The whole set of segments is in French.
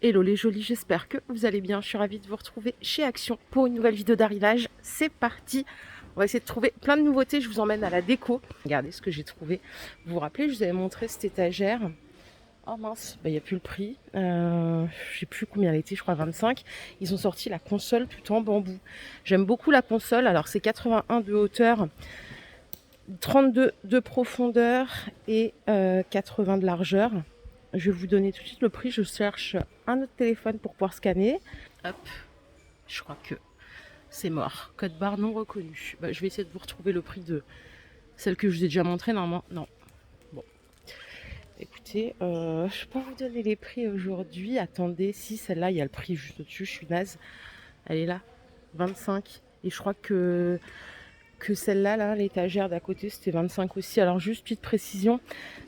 Hello les jolis, j'espère que vous allez bien. Je suis ravie de vous retrouver chez Action pour une nouvelle vidéo d'arrivage. C'est parti. On va essayer de trouver plein de nouveautés. Je vous emmène à la déco. Regardez ce que j'ai trouvé. Vous vous rappelez, je vous avais montré cette étagère. Oh mince, il n'y a plus le prix. Je sais plus combien elle était, je crois 25. Ils ont sorti la console tout en bambou. J'aime beaucoup la console. Alors c'est 81 de hauteur, 32 de profondeur et 80 de largeur. Je vais vous donner tout de suite le prix. Je cherche un autre téléphone pour pouvoir scanner. Hop, je crois que c'est mort. Code barre non reconnu. Je vais essayer de vous retrouver le prix de celle que je vous ai déjà montrée. Normalement, non. Bon, écoutez, je peux vous donner les prix aujourd'hui. Attendez, si celle-là, il y a le prix juste au-dessus. Je suis naze. Elle est là, 25. Et je crois que celle-là, là, l'étagère d'à côté, c'était 25 aussi. Alors juste petite précision,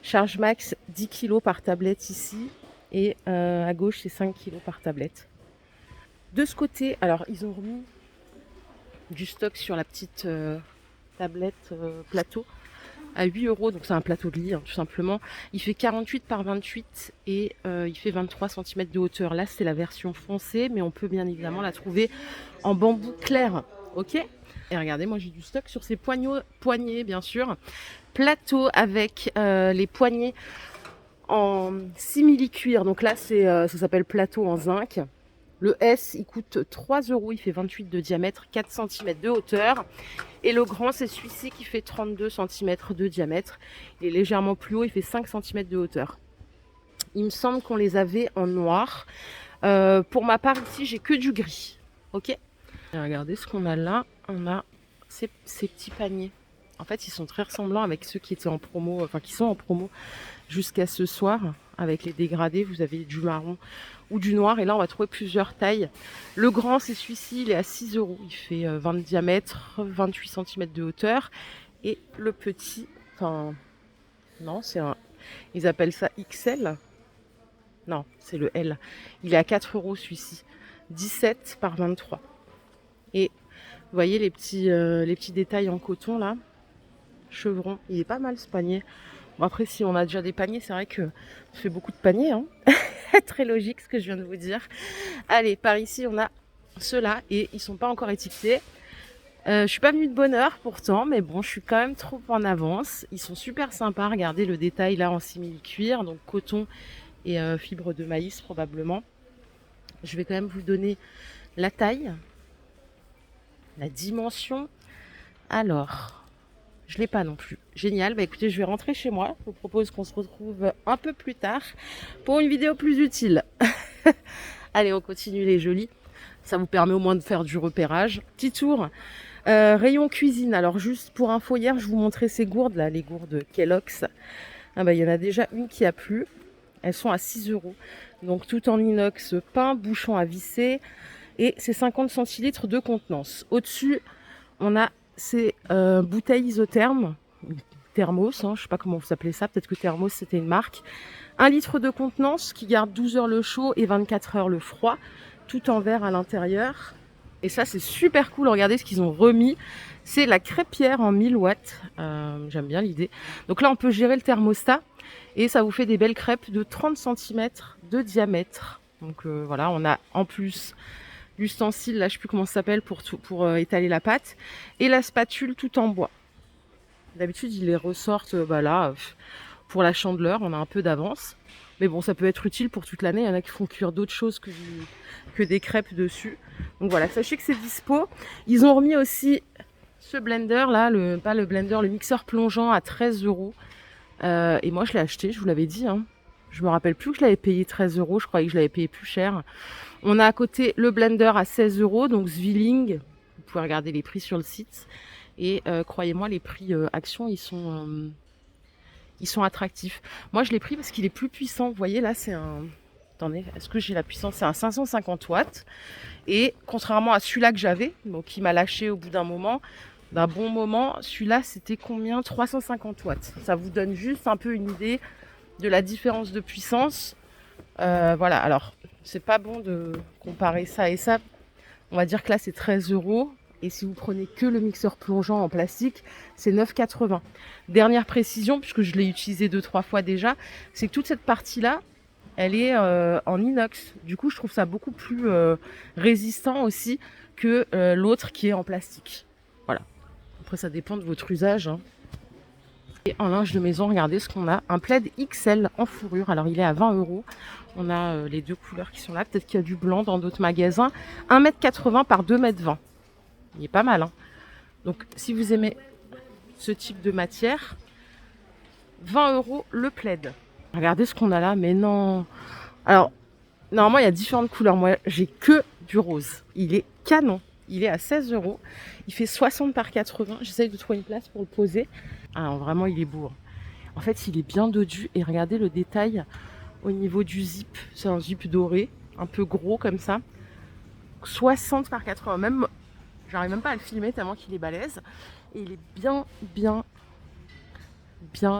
charge max 10 kg par tablette ici. Et à gauche, c'est 5 kg par tablette. De ce côté, alors ils ont remis du stock sur la petite tablette plateau à 8 euros. Donc c'est un plateau de lit, hein, tout simplement. Il fait 48 par 28 et il fait 23 cm de hauteur. Là, c'est la version foncée, mais on peut bien évidemment la trouver en bambou clair. Ok ? Et regardez, moi j'ai du stock sur ces poignées, bien sûr. Plateau avec les poignées en simili-cuir. Donc là, ça s'appelle plateau en zinc. Le S, il coûte 3 euros. Il fait 28 de diamètre, 4 cm de hauteur. Et le grand, c'est celui-ci qui fait 32 cm de diamètre. Il est légèrement plus haut, il fait 5 cm de hauteur. Il me semble qu'on les avait en noir. Pour ma part, ici, j'ai que du gris. Ok ? Et regardez ce qu'on a là. On a ces petits paniers. En fait, ils sont très ressemblants avec ceux qui étaient en promo, enfin qui sont en promo jusqu'à ce soir. Avec les dégradés, vous avez du marron ou du noir. Et là, on va trouver plusieurs tailles. Le grand, c'est celui-ci, il est à 6 euros. Il fait 20 de diamètre, 28 cm de hauteur. Et le petit, enfin, non, ils appellent ça XL. Non, c'est le L. Il est à 4 euros celui-ci. 17 par 23. Et vous voyez les petits détails en coton là. Chevron, il est pas mal ce panier. Bon, après, si on a déjà des paniers, c'est vrai que ça fait beaucoup de paniers. Hein. Très logique ce que je viens de vous dire. Allez, par ici, on a ceux-là et ils sont pas encore étiquetés. Je suis pas venue de bonne heure pourtant, mais bon, je suis quand même trop en avance. Ils sont super sympas. Regardez le détail là en simili-cuir, donc coton et fibre de maïs probablement. Je vais quand même vous donner la taille, la dimension. Alors, je l'ai pas non plus. Génial. Bah écoutez, je vais rentrer chez moi. Je vous propose qu'on se retrouve un peu plus tard pour une vidéo plus utile. Allez, on continue les jolis. Ça vous permet au moins de faire du repérage. Petit tour. Rayon cuisine. Alors juste pour info, hier, je vous montrais ces gourdes là, les gourdes Kellogg's. Ah bah il y en a déjà une qui a plu. Elles sont à 6 euros. Donc tout en inox, peint, bouchon à visser. Et c'est 50 centilitres de contenance. Au-dessus, on a ces bouteilles isothermes, thermos, hein, je ne sais pas comment vous appelez ça, peut-être que thermos c'était une marque. 1 litre de contenance qui garde 12 heures le chaud et 24 heures le froid, tout en verre à l'intérieur. Et ça c'est super cool, regardez ce qu'ils ont remis. C'est la crêpière en 1000 watts, j'aime bien l'idée. Donc là on peut gérer le thermostat et ça vous fait des belles crêpes de 30 cm de diamètre. Donc voilà, on a en plus l'ustensile, là je sais plus comment ça s'appelle pour étaler la pâte, et la spatule tout en bois. D'habitude ils les ressortent là pour la chandeleur, on a un peu d'avance, mais bon ça peut être utile pour toute l'année. Il y en a qui font cuire d'autres choses que des crêpes dessus. Donc voilà, sachez que c'est dispo. Ils ont remis aussi ce blender là, pas le blender, le mixeur plongeant à 13 euros. Et moi je l'ai acheté, je vous l'avais dit, hein. Je me rappelle plus que je l'avais payé 13 euros, je croyais que je l'avais payé plus cher. On a à côté le blender à 16 euros, donc Zwilling. Vous pouvez regarder les prix sur le site. Et croyez-moi, les prix Action, ils sont attractifs. Moi, je l'ai pris parce qu'il est plus puissant. Vous voyez, là, c'est un... Attendez, est-ce que j'ai la puissance? C'est un 550 watts. Et contrairement à celui-là que j'avais, donc qui m'a lâché au bout d'un bon moment, celui-là, c'était combien? 350 watts. Ça vous donne juste un peu une idée de la différence de puissance. Voilà, alors c'est pas bon de comparer ça et ça. On va dire que là c'est 13 euros. Et si vous prenez que le mixeur plongeant en plastique, c'est 9,80. Dernière précision, puisque je l'ai utilisé 2-3 fois déjà, c'est que toute cette partie-là, elle est en inox. Du coup, je trouve ça beaucoup plus résistant aussi que l'autre qui est en plastique. Voilà. Après, ça dépend de votre usage, hein. Et en linge de maison, regardez ce qu'on a. Un plaid XL en fourrure. Alors, il est à 20 €. On a les deux couleurs qui sont là. Peut-être qu'il y a du blanc dans d'autres magasins. 1,80 m par 2,20 m. Il est pas mal, hein. Donc, si vous aimez ce type de matière, 20 € le plaid. Regardez ce qu'on a là. Mais non. Alors, normalement, il y a différentes couleurs. Moi, j'ai que du rose. Il est canon. Il est à 16 €. Il fait 60 par 80. J'essaye de trouver une place pour le poser. Ah, vraiment, il est beau. En fait, il est bien dodu. Et regardez le détail au niveau du zip. C'est un zip doré, un peu gros comme ça. 60 par 80. Même, j'arrive même pas à le filmer tellement qu'il est balèze. Et il est bien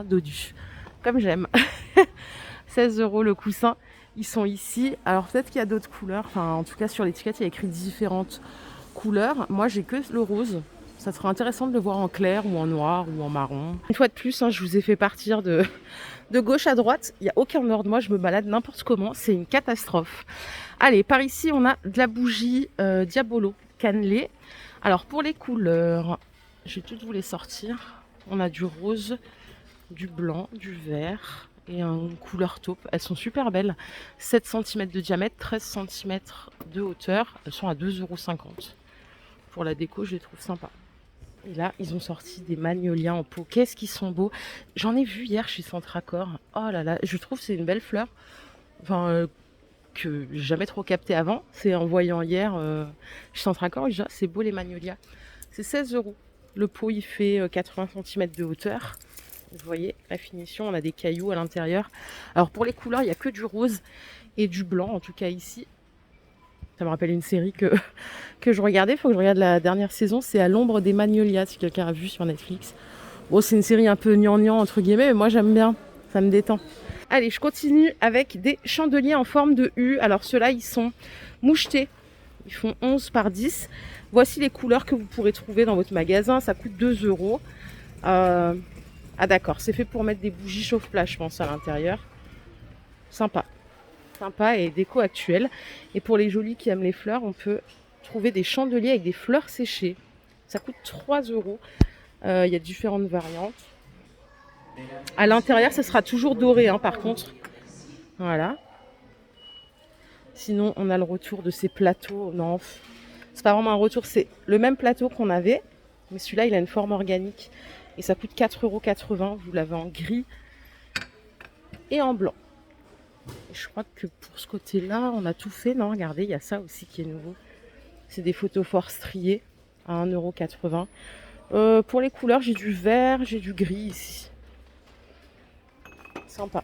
dodu. Comme j'aime. 16 € le coussin. Ils sont ici. Alors peut-être qu'il y a d'autres couleurs. Enfin, en tout cas, sur l'étiquette, il y a écrit différentes couleurs. Moi, j'ai que le rose. Ça serait intéressant de le voir en clair ou en noir ou en marron. Une fois de plus, hein, je vous ai fait partir de gauche à droite. Il n'y a aucun ordre. Moi, je me balade n'importe comment. C'est une catastrophe. Allez, par ici, on a de la bougie Diabolo cannelée. Alors, pour les couleurs, je vais toutes vous les sortir. On a du rose, du blanc, du vert et une couleur taupe. Elles sont super belles. 7 cm de diamètre, 13 cm de hauteur. Elles sont à 2,50 €. Pour la déco, je les trouve sympas. Et là, ils ont sorti des magnolias en pot. Qu'est-ce qu'ils sont beaux. J'en ai vu hier chez Centracor. Oh là là, je trouve que c'est une belle fleur. Enfin, que j'ai jamais trop capté avant. C'est en voyant hier chez Centracor. Déjà, c'est beau les magnolias. C'est 16 €. Le pot, il fait 80 cm de hauteur. Vous voyez la finition, on a des cailloux à l'intérieur. Alors pour les couleurs, il n'y a que du rose et du blanc, en tout cas ici. Ça me rappelle une série que je regardais. Il faut que je regarde la dernière saison. C'est À l'ombre des magnolias, si quelqu'un a vu sur Netflix. Bon, c'est une série un peu gnangnan, entre guillemets, mais moi j'aime bien. Ça me détend. Allez, je continue avec des chandeliers en forme de U. Alors ceux-là, ils sont mouchetés. Ils font 11 par 10. Voici les couleurs que vous pourrez trouver dans votre magasin. Ça coûte 2 €. Ah d'accord, c'est fait pour mettre des bougies chauffe-plat, je pense, à l'intérieur. Sympa. Sympa et déco actuelle. Et pour les jolis qui aiment les fleurs, on peut trouver des chandeliers avec des fleurs séchées. Ça coûte 3 €. Il y a différentes variantes. À l'intérieur, ça sera toujours doré, hein, par contre. Voilà. Sinon, on a le retour de ces plateaux. Non, c'est pas vraiment un retour, c'est le même plateau qu'on avait. Mais celui-là, il a une forme organique. Et ça coûte 4,80 €. Vous l'avez en gris et en blanc. Et je crois que pour ce côté-là, on a tout fait. Non, regardez, il y a ça aussi qui est nouveau. C'est des photophores striés à 1,80 €. Pour les couleurs, j'ai du vert, j'ai du gris ici. Sympa.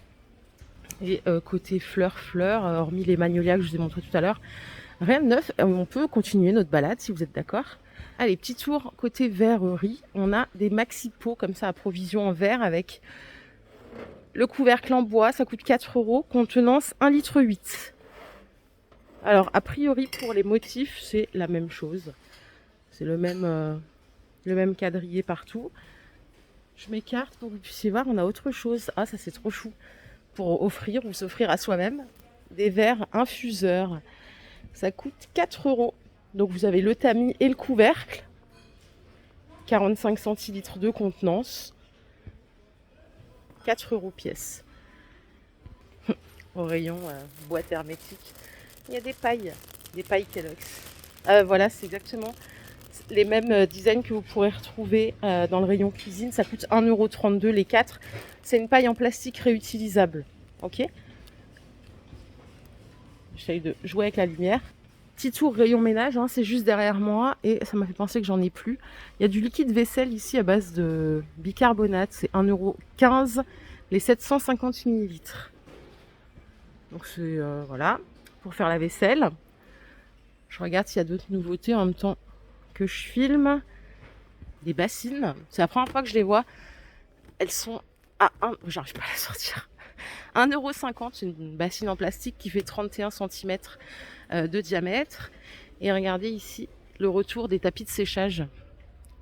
Et côté fleurs, hormis les magnolias que je vous ai montré tout à l'heure, rien de neuf. On peut continuer notre balade si vous êtes d'accord. Allez, petit tour côté verrerie. On a des maxi pots comme ça à provision en verre avec le couvercle en bois. Ça coûte 4 €. Contenance 1,8 litre. Alors, a priori, pour les motifs, c'est la même chose. C'est le même quadrillé partout. Je m'écarte pour que vous puissiez voir. On a autre chose. Ah, ça, c'est trop chou. Pour offrir ou s'offrir à soi-même. Des verres infuseurs. Ça coûte 4 €. Donc vous avez le tamis et le couvercle. 45 centilitres de contenance. 4 € pièce. Au rayon boîte hermétique. Il y a des pailles Kellogg's. Voilà, c'est exactement les mêmes designs que vous pourrez retrouver dans le rayon cuisine. Ça coûte 1,32 € les 4. C'est une paille en plastique réutilisable. Ok. J'essaye de jouer avec la lumière. Petit tour rayon ménage, hein, c'est juste derrière moi et ça m'a fait penser que j'en ai plus. Il y a du liquide vaisselle ici à base de bicarbonate, c'est 1,15 € les 750 ml. Donc c'est voilà, pour faire la vaisselle. Je regarde s'il y a d'autres nouveautés en même temps que je filme. Des bassines, c'est la première fois que je les vois. Elles sont à 1, j'arrive pas à la sortir. 1,50 €, c'est une bassine en plastique qui fait 31 cm de diamètre. Et regardez ici le retour des tapis de séchage.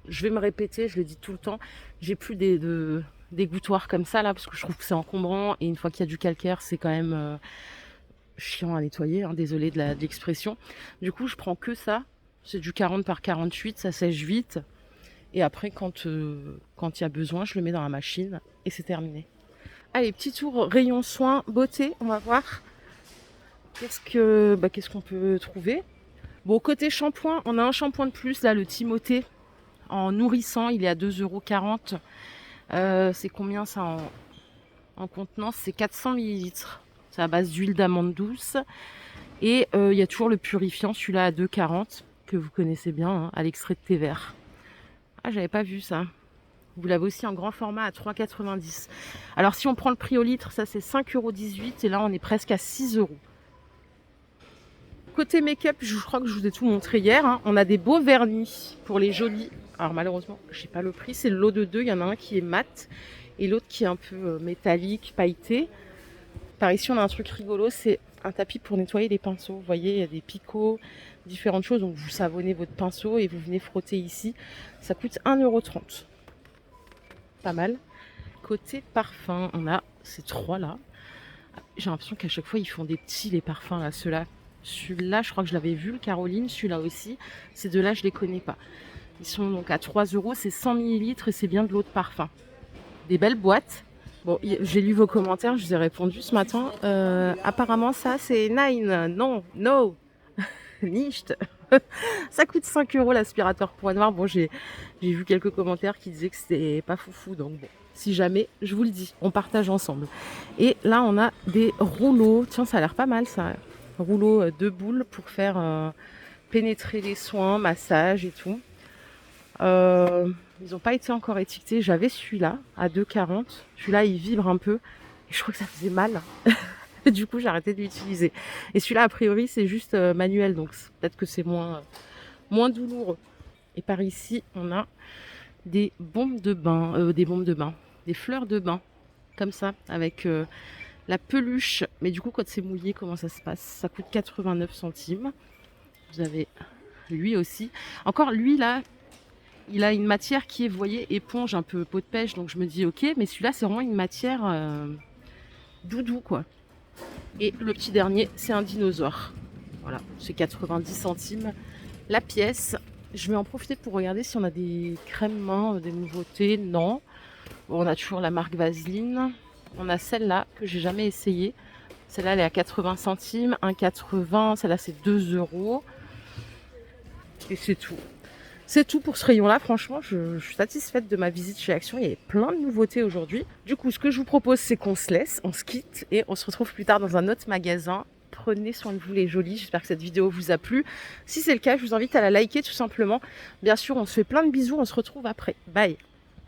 Je vais me répéter, je le dis tout le temps, j'ai plus des gouttoirs comme ça là parce que je trouve que c'est encombrant et une fois qu'il y a du calcaire c'est quand même chiant à nettoyer, hein, désolé de l'expression. Du coup, je prends que ça. C'est du 40 par 48, ça sèche vite. Et après, quand il y a besoin, je le mets dans la machine et c'est terminé. Allez, petit tour rayon soins, beauté, on va voir. Qu'est-ce qu'on peut trouver? Bon, côté shampoing, on a un shampoing de plus, là, le Timothée, en nourrissant, il est à 2,40 €. C'est combien ça en contenance? C'est 400 millilitres. C'est à base d'huile d'amande douce. Et il y a toujours le purifiant, celui-là à 2,40 €, que vous connaissez bien, hein, à l'extrait de thé vert. Ah, j'avais pas vu ça. Vous l'avez aussi en grand format à 3,90 €. Alors, si on prend le prix au litre, ça c'est 5,18 € et là, on est presque à 6 €. Côté make-up, je crois que je vous ai tout montré hier, hein. On a des beaux vernis pour les jolis. Alors, malheureusement, je n'ai pas le prix. C'est le lot de deux. Il y en a un qui est mat et l'autre qui est un peu métallique, pailleté. Par ici, on a un truc rigolo. C'est un tapis pour nettoyer les pinceaux. Vous voyez, il y a des picots, différentes choses. Donc, vous savonnez votre pinceau et vous venez frotter ici. Ça coûte 1,30 €. Pas mal. Côté parfum, on a ces trois là. J'ai l'impression qu'à chaque fois ils font des petits les parfums là, ceux-là. Celui-là, je crois que je l'avais vu, le Caroline, celui-là aussi. Ces deux-là, je les connais pas. Ils sont donc à 3 €, c'est 100 millilitres et c'est bien de l'eau de parfum. Des belles boîtes. Bon, j'ai lu vos commentaires, je vous ai répondu ce matin. Apparemment, ça c'est Nine. Non, no, nicht. Ça coûte 5 € l'aspirateur poids noir. Bon, j'ai vu quelques commentaires qui disaient que c'était pas foufou, donc bon. Si jamais, je vous le dis, on partage ensemble. Et là, on a des rouleaux. Tiens, ça a l'air pas mal, ça. Rouleaux de boules pour faire pénétrer les soins, massage et tout. Ils n'ont pas été encore étiquetés. J'avais celui-là à 2,40 €. Celui-là, il vibre un peu. Et je crois que ça faisait mal. Du coup, j'ai arrêté de l'utiliser. Et celui-là, a priori, c'est juste manuel. Donc, peut-être que c'est moins douloureux. Et par ici, on a des bombes de bain, des fleurs de bain, comme ça, avec la peluche. Mais du coup, quand c'est mouillé, comment ça se passe? Ça coûte 89 centimes. Vous avez lui aussi. Encore lui, là, il a une matière qui est, vous voyez, éponge, un peu peau de pêche. Donc je me dis, ok, mais celui-là, c'est vraiment une matière doudou, quoi. Et le petit dernier, c'est un dinosaure. Voilà, c'est 90 centimes la pièce. Je vais en profiter pour regarder si on a des crèmes mains, des nouveautés. Non. Bon, on a toujours la marque Vaseline. On a celle-là que j'ai jamais essayée. Celle-là, elle est à 80 centimes, 1,80 €. Celle-là, c'est 2 €. Et c'est tout. C'est tout pour ce rayon-là. Franchement, je suis satisfaite de ma visite chez Action. Il y avait plein de nouveautés aujourd'hui. Du coup, ce que je vous propose, c'est qu'on se laisse, on se quitte et on se retrouve plus tard dans un autre magasin. Prenez soin de vous les jolis, j'espère que cette vidéo vous a plu. Si c'est le cas, je vous invite à la liker tout simplement. Bien sûr, on se fait plein de bisous, on se retrouve après. Bye!